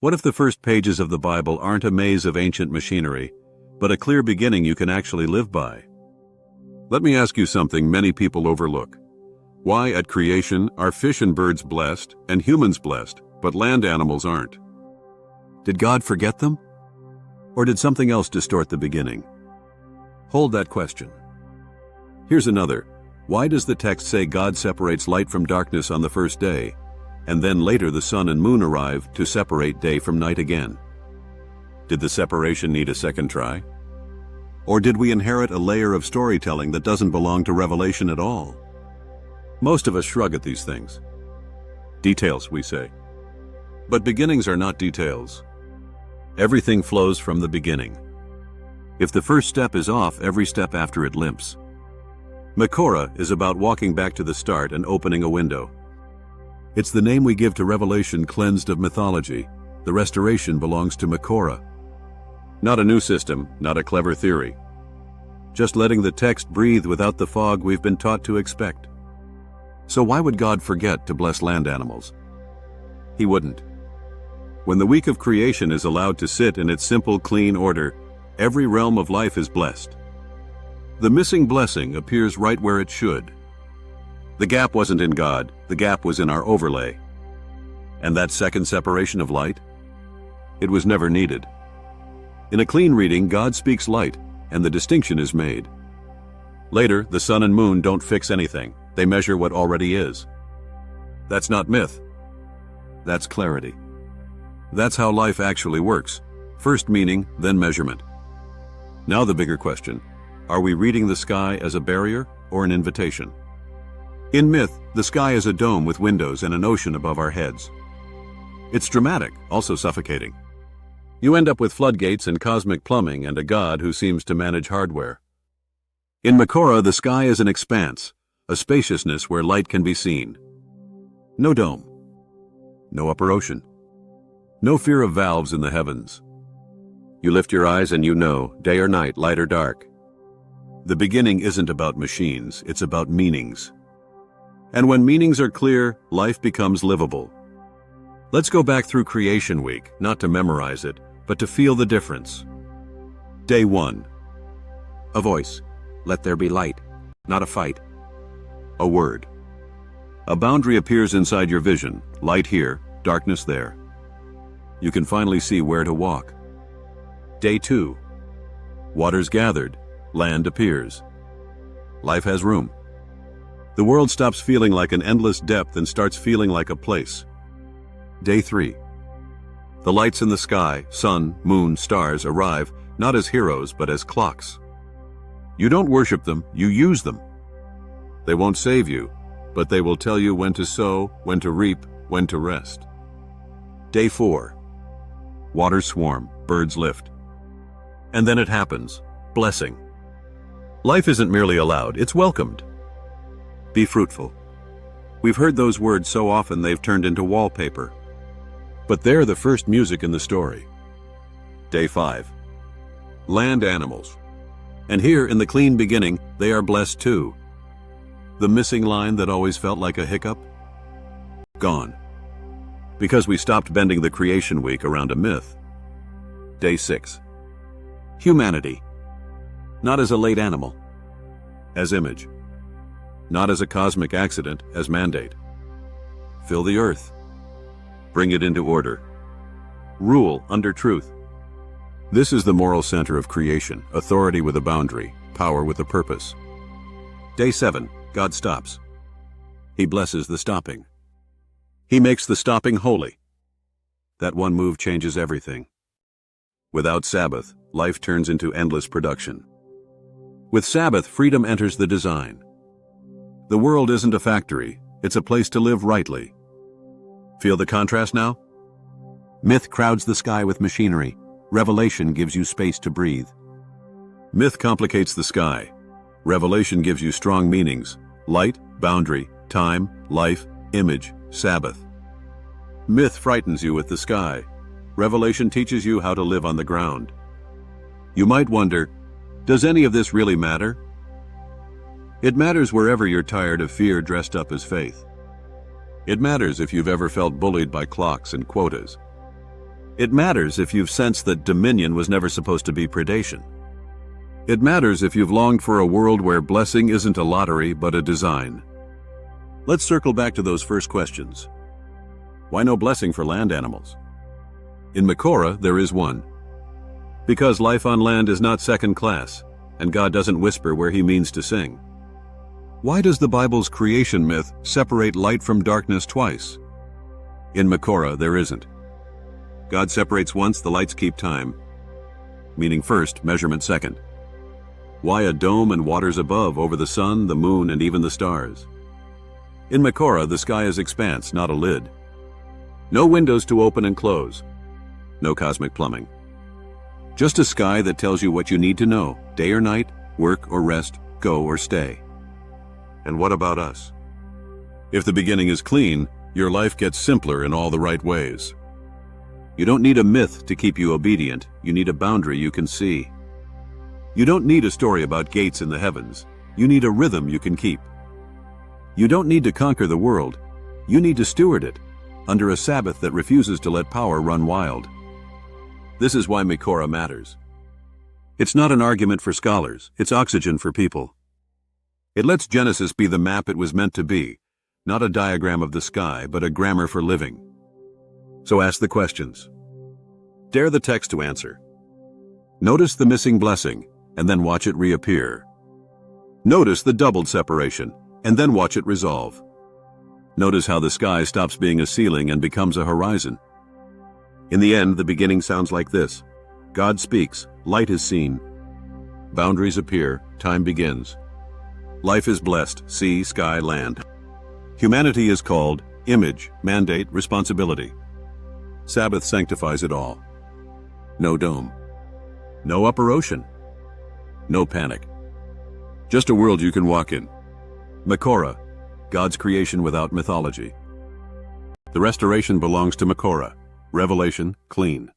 What if the first pages of the Bible aren't a maze of ancient machinery, but a clear beginning you can actually live by? Let me ask you something many people overlook. Why at creation are fish and birds blessed and humans blessed, but land animals aren't? Did God forget them? Or did something else distort the beginning? Hold that question. Here's another. Why does the text say God separates light from darkness on the first day, and then later the sun and moon arrive to separate day from night again? Did the separation need a second try? Or did we inherit a layer of storytelling that doesn't belong to Revelation at all? Most of us shrug at these things. Details, we say. But beginnings are not details. Everything flows from the beginning. If the first step is off, every step after it limps. MEKORAH is about walking back to the start and opening a window. It's the name we give to Revelation cleansed of mythology. The restoration belongs to MEKORAH. Not a new system, not a clever theory. Just letting the text breathe without the fog we've been taught to expect. So why would God forget to bless land animals? He wouldn't. When the week of creation is allowed to sit in its simple, clean order, every realm of life is blessed. The missing blessing appears right where it should. The gap wasn't in God, the gap was in our overlay. And that second separation of light? It was never needed. In a clean reading, God speaks light, and the distinction is made. Later, the sun and moon don't fix anything. They measure what already is. That's not myth. That's clarity. That's how life actually works. First meaning, then measurement. Now the bigger question. Are we reading the sky as a barrier or an invitation? In myth, the sky is a dome with windows and an ocean above our heads. It's dramatic, also suffocating. You end up with floodgates and cosmic plumbing and a god who seems to manage hardware. In MEKORAH, the sky is an expanse, a spaciousness where light can be seen. No dome. No upper ocean. No fear of valves in the heavens. You lift your eyes and you know, day or night, light or dark. The beginning isn't about machines, it's about meanings. And when meanings are clear, life becomes livable. Let's go back through Creation Week, not to memorize it, but to feel the difference. Day 1. A voice. Let there be light, not a fight. A word. A boundary appears inside your vision, light here, darkness there. You can finally see where to walk. Day 2. Waters gathered, land appears. Life has room. The world stops feeling like an endless depth and starts feeling like a place. Day 3. The lights in the sky, sun, moon, stars arrive, not as heroes but as clocks. You don't worship them, you use them. They won't save you, but they will tell you when to sow, when to reap, when to rest. Day 4. Waters swarm, birds lift. And then it happens. Blessing. Life isn't merely allowed, it's welcomed. Be fruitful. We've heard those words so often they've turned into wallpaper. But they're the first music in the story. Day 5. Land animals. And here in the clean beginning, they are blessed too. The missing line that always felt like a hiccup? Gone. Because we stopped bending the creation week around a myth. Day 6. Humanity. Not as a late animal. As image. Not as a cosmic accident, as mandate. Fill the earth. Bring it into order. Rule under truth. This is the moral center of creation, authority with a boundary, power with a purpose. Day 7. God stops. He blesses the stopping. He makes the stopping holy. That one move changes everything. Without Sabbath, life turns into endless production. With Sabbath, freedom enters the design. The world isn't a factory, it's a place to live rightly. Feel the contrast now? Myth crowds the sky with machinery. Revelation gives you space to breathe. Myth complicates the sky. Revelation gives you strong meanings: light, boundary, time, life, image, Sabbath. Myth frightens you with the sky. Revelation teaches you how to live on the ground. You might wonder, does any of this really matter? It matters wherever you're tired of fear dressed up as faith. It matters if you've ever felt bullied by clocks and quotas. It matters if you've sensed that dominion was never supposed to be predation. It matters if you've longed for a world where blessing isn't a lottery but a design. Let's circle back to those first questions. Why no blessing for land animals? In MEKORAH, there is one. Because life on land is not second class, and God doesn't whisper where he means to sing. Why does the Bible's creation myth separate light from darkness twice? In MEKORAH, there isn't. God separates once, the lights keep time. Meaning first, measurement second. Why a dome and waters above over the sun, the moon, and even the stars? In MEKORAH, the sky is expanse, not a lid. No windows to open and close. No cosmic plumbing. Just a sky that tells you what you need to know, day or night, work or rest, go or stay. And what about us? If the beginning is clean, your life gets simpler in all the right ways. You don't need a myth to keep you obedient, you need a boundary you can see. You don't need a story about gates in the heavens, you need a rhythm you can keep. You don't need to conquer the world, you need to steward it, under a Sabbath that refuses to let power run wild. This is why MEKORAH matters. It's not an argument for scholars, it's oxygen for people. It lets Genesis be the map it was meant to be, not a diagram of the sky, but a grammar for living. So ask the questions. Dare the text to answer. Notice the missing blessing, and then watch it reappear. Notice the doubled separation, and then watch it resolve. Notice how the sky stops being a ceiling and becomes a horizon. In the end, the beginning sounds like this. God speaks, light is seen. Boundaries appear, time begins. Life is blessed, sea, sky, land. Humanity is called image, mandate, responsibility. Sabbath sanctifies it all. No dome. No upper ocean. No panic. Just a world you can walk in. MEKORAH, God's creation without mythology. The restoration belongs to MEKORAH. Revelation, clean.